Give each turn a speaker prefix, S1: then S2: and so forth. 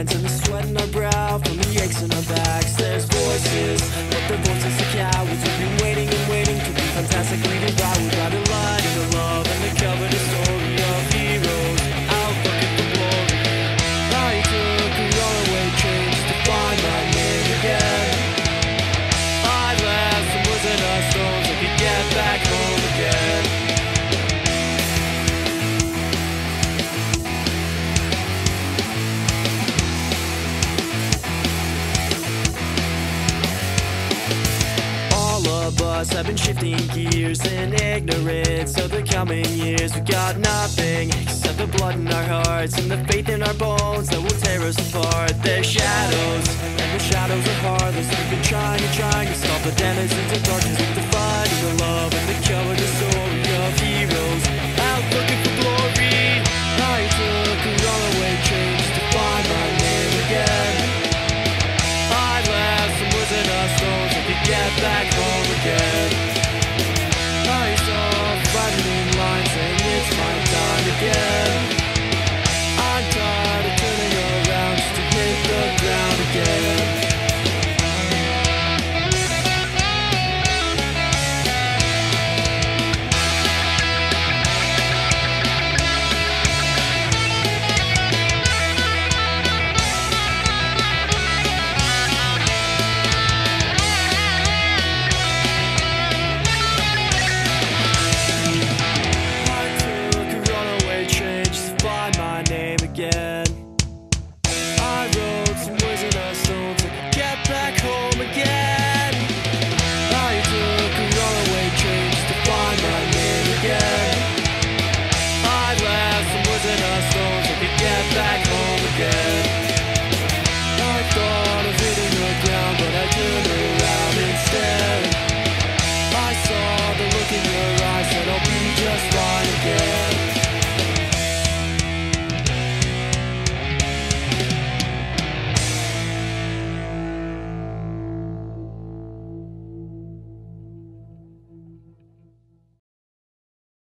S1: minds and the sweat in our brow from the aches in our backs. There's voices, but their voices are cowards. We've been waiting and waiting to be fantastically devoured by the light and the love and the covetous story of heroes out looking for glory. I took a runaway train just to find my name again. I left some woods and our stones so I could get back home again. Us have been shifting gears in ignorance of the coming years. We got nothing except the blood in our hearts and the faith in our bones that will tear us apart. There's shadows, and the shadows are heartless. We've been trying to stop the denizens of darkness with the fight and the love and the covetous story of heroes out looking for glory. I took